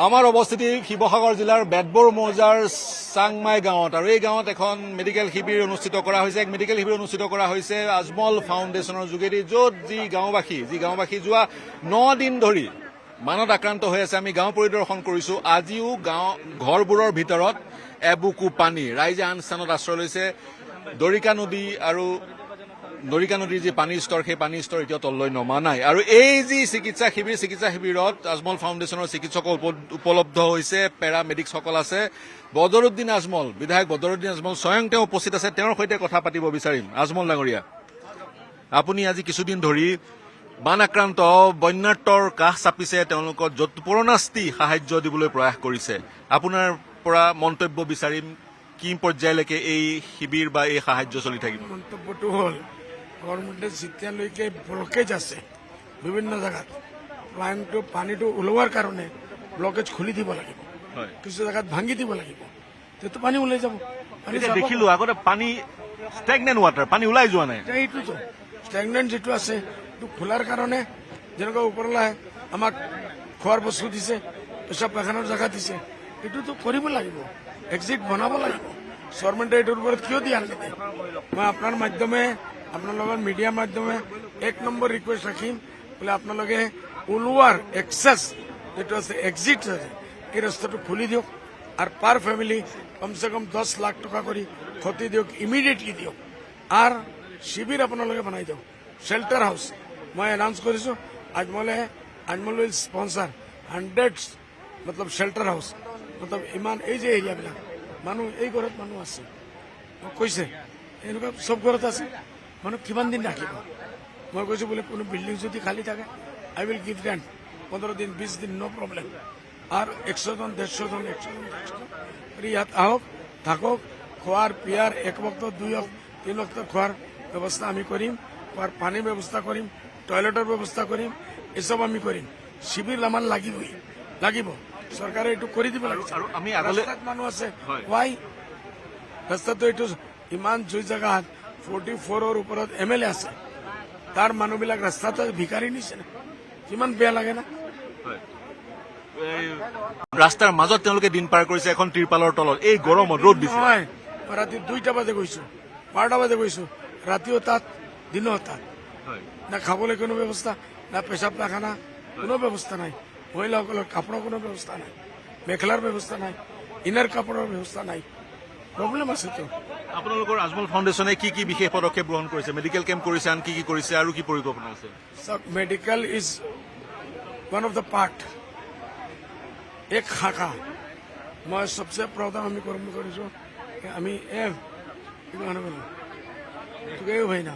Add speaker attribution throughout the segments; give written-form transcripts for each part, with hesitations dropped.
Speaker 1: আমাৰ অৱস্থিতি শিৱসাগৰ জিলাৰ বেতবৰ মৌজাৰ চাংমাই গাঁৱত আৰু এই গাঁৱত এখন মেডিকেল শিবিৰ অনুষ্ঠিত কৰা হৈছে। এক মেডিকেল শিবিৰ অনুষ্ঠিত কৰা হৈছে আজমল ফাউণ্ডেশ্যনৰ যোগেদি, য'ত যি গাঁওবাসী যোৱা 9 দিন ধৰি বানত আক্ৰান্ত হৈ আছে। আমি গাঁও পৰিদৰ্শন কৰিছো। আজিও ঘৰবোৰৰ ভিতৰত এবুকু পানী। ৰাইজে আন স্থানত আশ্ৰয় লৈছে। দৰিকা নদীৰ যি পানীৰ স্তৰ, সেই পানীৰ স্তৰ এতিয়াও তললৈ নমা নাই। আৰু এই যি চিকিৎসা শিবিৰত আজমল ফাউণ্ডেশ্যনৰ চিকিৎসক উপলব্ধ হৈছে, পেৰামেডিকসকল আছে। বিধায়ক বদৰুদ্দিন আজমল স্বয়ং তেওঁ উপস্থিত আছে। তেওঁৰ সৈতে কথা পাতিব বিচাৰিম। আজমল ডাঙৰীয়া, আপুনি আজি কিছুদিন ধৰি বান আক্ৰান্ত বন্যাৰ্তৰ কাষ চাপিছে, তেওঁলোকক যৎপৰোনাস্তি সাহায্য দিবলৈ প্ৰয়াস কৰিছে। আপোনাৰ পৰা মন্তব্য বিচাৰিম, কি পৰ্যায়লৈকে এই শিবিৰ বা এই সাহায্য চলি থাকিব?
Speaker 2: মন্তব্যটো হ'ল, গভৰ্ণমেণ্টে যেতিয়ালৈকে ব্লকেজ আছে বিভিন্ন জেগাত, পানীটো ওলোৱাৰ কাৰণে ব্লকেজ খুলি দিব লাগিব, কিছু জেগাত ভাঙি দিব লাগিব, তেতিয়া পানী ওলাই যাব।
Speaker 1: দেখিলো আগতে পানী ষ্টেগনেণ্ট ৱাটাৰ, পানী ওলাই যোৱা নাই।
Speaker 2: এইটোতো ষ্টেগনেণ্ট যিটো আছে, এইটো খোলাৰ কাৰণে যেনেকুৱা ওপৰলৈ আমাক খোৱাৰ বস্তু দিছে, পেচাব পায়খানাৰ জেগা দিছে, এইটোতো কৰিব লাগিব, এক্সিট বনাব লাগিব। গভৰ্ণমেণ্টে এইটোৰ ওপৰত কিয় দিয়া নিদিয়ে? মই আপোনাৰ মাধ্যমে, আপোনালোকৰ মিডিয়াৰ মাধ্যমে 1 নম্বৰ ৰিকুৱেষ্ট ৰাখিম, বোলে আপোনালোকে ওলোৱাৰ এক্সেছ যিটো আছে, এক্সিট আছে, এই ৰাস্তাটো খুলি দিয়ক আৰু পাৰ ফেমিলি কমচে কম 10 লাখ টকা কৰি ক্ষতি দিয়ক, ইমিডিয়েটলি দিয়ক। আৰু শিবিৰ আপোনালোকে বনাই দিয়ক, শেল্টাৰ হাউচ। মই এনাউন্স কৰিছো, আজমল উইল স্পন্সাৰ 100 মতলব শেল্টাৰ হাউচ। মতলব ইমান এই যে এৰিয়াবিলাক মানুহ, এই ঘৰত মানুহ আছে, মোক কৈছে এনেকুৱা চব ঘৰত আছে, মানুহ কিমান দিন ৰাখিব? মই কৈছো বোলে কোনো বিল্ডিং যদি খালী থাকে, আই উইল গিভ ৰেণ্ট 15 দিন 20 দিন, নো প্ৰব্লেম। আৰু 100 জন 150 জন ইয়াত আহক, থাকক, খোৱাৰ পিয়াৰ 1 বক্ত 2 বক্ত 3 বক্ত খোৱাৰ ব্যৱস্থা আমি কৰিম, খোৱাৰ পানীৰ ব্যৱস্থা কৰিম, টয়লেটৰ ব্যৱস্থা কৰিম, এসব আমি কৰিম। শিবিৰ আমাৰ লাগিব, চৰকাৰে এইটো কৰি দিব লাগিব।
Speaker 1: আৰু আমি
Speaker 2: ৰাস্তাত মানুহ আছে, ৱাই ৰাস্তাটো এইটো ইমান জুই জেগাত 44ৰ ওপৰত MLA আছে, তাৰ মানুহবিলাক ৰাস্তাতে ভিকাৰী নিচিনা, কিমান বেয়া লাগে না?
Speaker 1: ৰাস্তাৰ মাজত তেওঁলোকে দিন পাৰ কৰিছে এখন তিৰপালৰ তলত, এই গৰমত ৰ'দ দিছে।
Speaker 2: মই ৰাতি 2টা বাজে গৈছো, 12টা বাজে গৈছো, ৰাতিও তাত, দিনো তাত। না খাবলৈ কোনো ব্যৱস্থা, না পেচাব পায়খানা কোনো ব্যৱস্থা নাই, মহিলাসকলৰ কাপোৰৰ কোনো ব্যৱস্থা নাই, মেখেলাৰ ব্যৱস্থা নাই, ইনাৰ কাপোৰৰ ব্যৱস্থা নাই, প্ৰব্লেম আছেতো।
Speaker 1: আপোনালোকৰ আজমল ফাউণ্ডেশ্যনে কি কি বিশেষ পদক্ষেপ গ্ৰহণ কৰিছে? মেডিকেল কেম্প কৰিছে, আন কি কৰিছে আৰু কি পৰিকল্পনা আছে?
Speaker 2: Medical is one of the part, এক শাখা। মই সবচে প্ৰথম আমি কৰ্ম কৰিছো, আমি ভাই না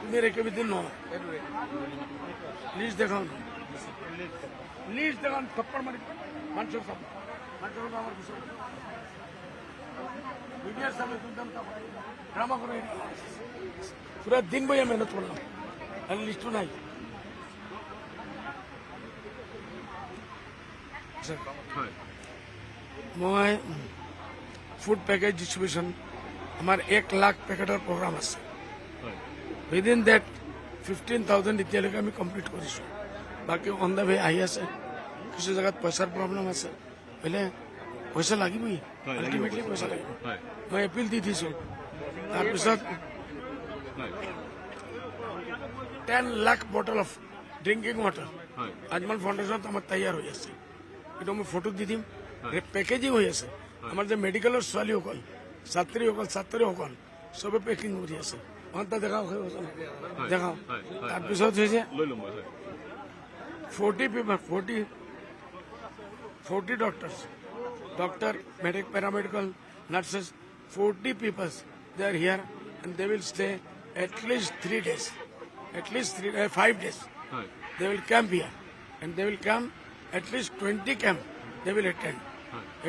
Speaker 2: তুমি রেখবিদ্দিন লিস্ট দেখাও, থপ্পড় মারি মানুষের সামনে, আমার বিষয় মিডিয়ার সামনে ড্রামা করে পুরো দিন বইয়া মেহনত করলাম, লিস্টও নাই। মই ফুড পেকেজ ডিস্ট্রিবিউশন, আমার 1 লাখ পেকেটৰ প্ৰগ্ৰাম আছে। উইদিন দ্যাট 15,000 এতিয়ালৈকে আমি কমপ্লিট কৰিছো, বাকী অন দ্য ৱে আহি আছে। কিছু জেগাত পইচাৰ প্ৰব্লেম আছে, বোলে পইচা লাগিবই, আল্টিমেটলি পইচা লাগিব। মই এপিল দি দিছো। তাৰপিছত 10 lakh bottle of drinking water Ajmal ফাউণ্ডেশ্যনত আমাৰ তৈয়াৰ হৈ আছে, এইটো মই ফটো দি দিম। পেকেজিং হৈ আছে, আমাৰ যে মেডিকেলৰ ছোৱালীসকল, ছাত্ৰীসকল চবে পেকিং কৰি আছে। দেখাও দেখাও। তাৰপিছত হৈছে 40 doctor, paramedical, nurses, 40 people, they are here and they will stay at least 3 days, 5 days. They will camp here and they will come at least 20 camp they will attend.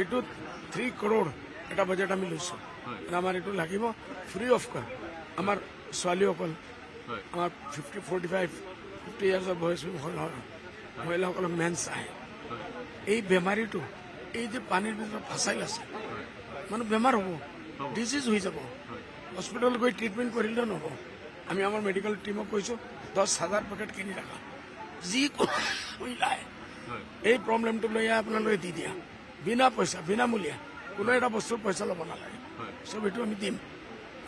Speaker 2: এইটো 3 crore এটা budget আমি লৈছো, আমাৰ এইটো লাগিব free of কষ্ট। আমাৰ ছোৱালীসকল, আমাৰ 50 ইয়াৰ্ছৰ বয়স মহিলাসকলক মেন্স আহে। এই বেমাৰীটো, এই যে পানীৰ ভিতৰত ফাঁচাই আছে, মানুহ বেমাৰ হ'ব, ডিজিজ হৈ যাব। হস্পিটেল গৈ ট্ৰিটমেণ্ট কৰিলেও নহ'ব আমি আমাৰ মেডিকেল টিমক কৈছোঁ 10,000 পেকেট কিনি ৰাখা যিকোনো মহিলাই এই প্ৰব্লেমটো লৈ আপোনালোকে দি দিয়া বিনা পইচা বিনামূলীয়া কোনো এটা বস্তুৰ পইচা ল'ব নালাগে চব এইটো আমি দিম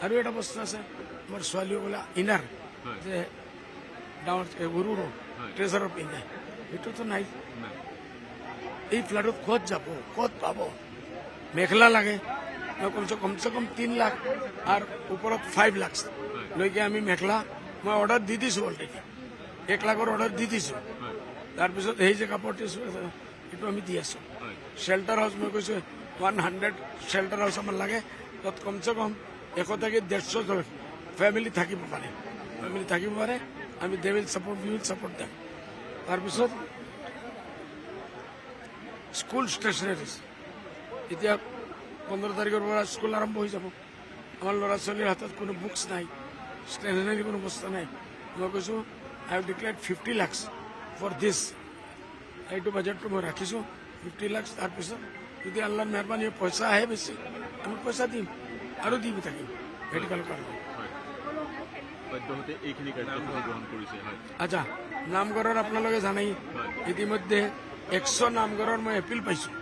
Speaker 2: আৰু এটা বস্তু আছে আমাৰ ছোৱালীসকলে ইনাৰ যে ডাঙৰ সৰু সৰু ট্ৰেজাৰত পিন্ধে সেইটোতো নাই এই ফ্লাডত ক'ত যাব ক'ত পাব মেখেলা লাগে কমচে কম 3 লাখ আৰু ওপৰত 5 লাখ লৈকে আমি মেখেলা মই অৰ্ডাৰ দি দিছোঁ অলৰেডি 1 লাখৰ অৰ্ডাৰ দি দিছোঁ তাৰপিছত সেই যে কাপোৰটো সেইটো আমি দি আছোঁ শ্বেল্টাৰ হাউচ মই কৈছোঁ 100 শ্বেল্টাৰ হাউচ আমাৰ লাগে তাত কমচে কম 100 থেকে 150 ফেমিলি থাকিব পাৰে আমি দে উইল ছাপোৰ্ট দেম তাৰপিছত স্কুল ষ্টেচনাৰিজ এতিয়া 15 তাৰিখৰ পৰা স্কুল আৰম্ভ হৈ যাব আমাৰ ল'ৰা ছোৱালীৰ হাতত কোনো বুকছ নাই ষ্টেচনাৰী কোনো বস্তু নাই মই কৈছোঁ I have declared 50 lakh for this এইটো বাজেটটো মই ৰাখিছোঁ 50 লাখ তাৰপিছত যদি আল্লাহৰ মেহৰবানী পইচা আহে বেছি আমি পইচা দিম আৰু দি থাকিম মেডিকেল কাৰণে আচ্ছা নামঘৰৰ আপোনালোকে জানেই ইতিমধ্যে 100 নামঘৰৰ মই এপিল পাইছোঁ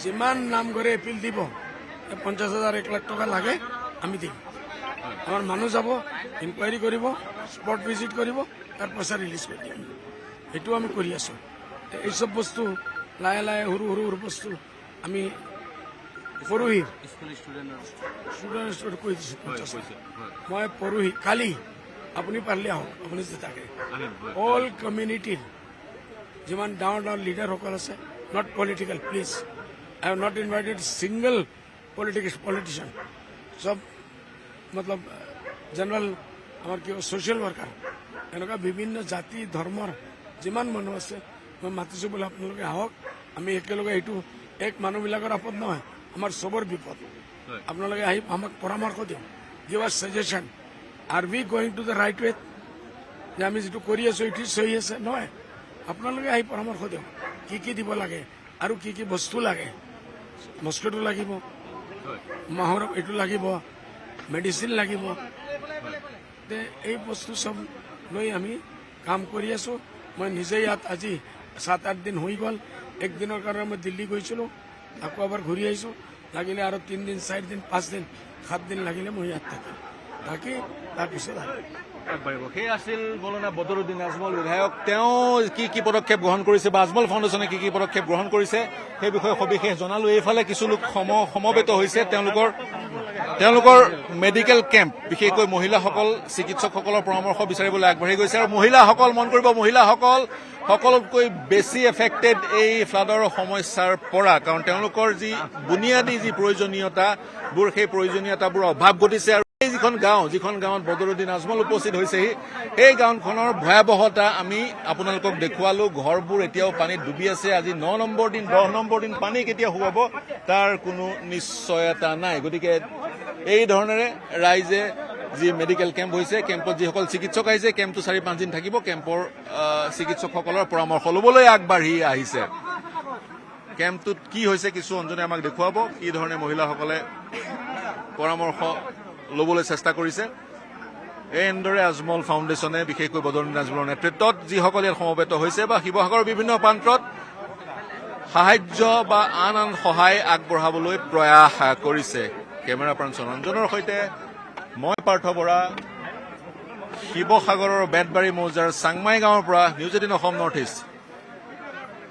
Speaker 2: যিমান নামঘৰে এপিল দিব 50,000 1 লাখ টকা লাগে আমি দিম আমাৰ মানুহ যাব ইনকুৱাৰী কৰিব স্পট ভিজিট কৰিব তাৰ পইচা ৰিলিজ কৰি দিম সেইটো আমি কৰি আছোঁ এইসব বস্তু লাহে লাহে সৰু সৰু বস্তু আমি পৰহি ষ্টুডেণ্ট কৈ দিছোঁ মই পৰহি কালি আপুনি পাৰিলে আহক আপুনি থাকে অল কমিউনিটিৰ যিমান ডাঙৰ ডাঙৰ লিডাৰসকল আছে not political please I have not invited single politician চব মতলব জেনেৰেল আমাৰ কি ছ'চিয়েল ৱৰ্কাৰ এনেকুৱা বিভিন্ন জাতি ধৰ্মৰ যিমান মানুহ আছে মই মাতিছোঁ বোলে আপোনালোকে আহক আমি একেলগে এইটো এক মানুহবিলাকৰ আপদ নহয় আমাৰ চবৰ বিপদ আপোনালোকে আহি আমাক পৰামৰ্শ দিয়ক give us suggestion are we going to the right way যে আমি যিটো কৰি আছোঁ এইটো চহি আছে নহয় আপোনালোকে আহি পৰামৰ্শ দিয়ক কি দিব লাগে আৰু কি বস্তু লাগে মস্কিটো লাগিব মাহৰ এইটো লাগিব মেডিচিন লাগিব এই বস্তু চব লৈ আমি কাম কৰি আছোঁ মই নিজে ইয়াত আজি 7-8 দিন হৈ গ'ল একদিনৰ কাৰণে মই দিল্লী গৈছিলোঁ আকৌ এবাৰ ঘূৰি আহিছোঁ লাগিলে আৰু 3 দিন 4 দিন 5 দিন 7 দিন লাগিলে মই ইয়াত থাকি তাৰপিছত
Speaker 1: সেই আছিল মৌলানা বদৰুদ্দিন আজমল বিধায়ক তেওঁ কি পদক্ষেপ গ্ৰহণ কৰিছে বা আজমল ফাউণ্ডেশ্যনে কি পদক্ষেপ গ্ৰহণ কৰিছে সেই বিষয়ে সবিশেষ জনালো এইফালে কিছু লোক সমবেত হৈছে তেওঁলোকৰ মেডিকেল কেম্প বিশেষকৈ মহিলাসকল চিকিৎসকসকলৰ পৰামৰ্শ বিচাৰিবলৈ আগবাঢ়ি গৈছে আৰু মহিলাসকল মন কৰিব মহিলাসকল সকলোতকৈ বেছি এফেক্টেড এই ফ্লাডৰ সমস্যাৰ পৰা কাৰণ তেওঁলোকৰ যি বুনিয়াদী যি প্ৰয়োজনীয়তাবোৰ সেই প্ৰয়োজনীয়তাবোৰ অভাৱ ঘটিছে আৰু যিখন গাঁৱত বদৰুদ্দিন আজমল উপস্থিত হৈছেহি সেই গাঁওখনৰ ভয়াৱহতা আমি আপোনালোকক দেখুৱালো ঘৰবোৰ এতিয়াও পানীত ডুবি আছে আজি 9 নম্বৰ দিন 10 নম্বৰ দিন পানী কেতিয়া শুকাব তাৰ কোনো নিশ্চয়তা নাই গতিকে এই ধৰণেৰে ৰাইজে যি মেডিকেল কেম্প হৈছে কেম্পত যিসকল চিকিৎসক আহিছে কেম্পটো 4-5 দিন থাকিব কেম্পৰ চিকিৎসকসকলৰ পৰামৰ্শ ল'বলৈ আগবাঢ়ি আহিছে কেম্পটোত কি হৈছে কিছু অঞ্জনে আমাক দেখুৱাব কি ধৰণে মহিলাসকলে পৰামৰ্শ ল'বলৈ চেষ্টা কৰিছে এনেদৰে আজমল ফাউণ্ডেশ্যনে বিশেষকৈ বদৰুদ্দিন আজমলৰ নেতৃত্বত যিসকল ইয়াত সমবেত হৈছে বা শিৱসাগৰৰ বিভিন্ন প্ৰান্তত সাহায্য বা আন সহায় আগবঢ়াবলৈ প্ৰয়াস কৰিছে কেমেৰা পাৰ্চন ৰঞ্জনৰ সৈতে মই পাৰ্থ বৰা শিৱসাগৰৰ বেতবাৰী মৌজাৰ চাংমাই গাঁৱৰ পৰা নিউজ 18 অসম নৰ্থ ইষ্ট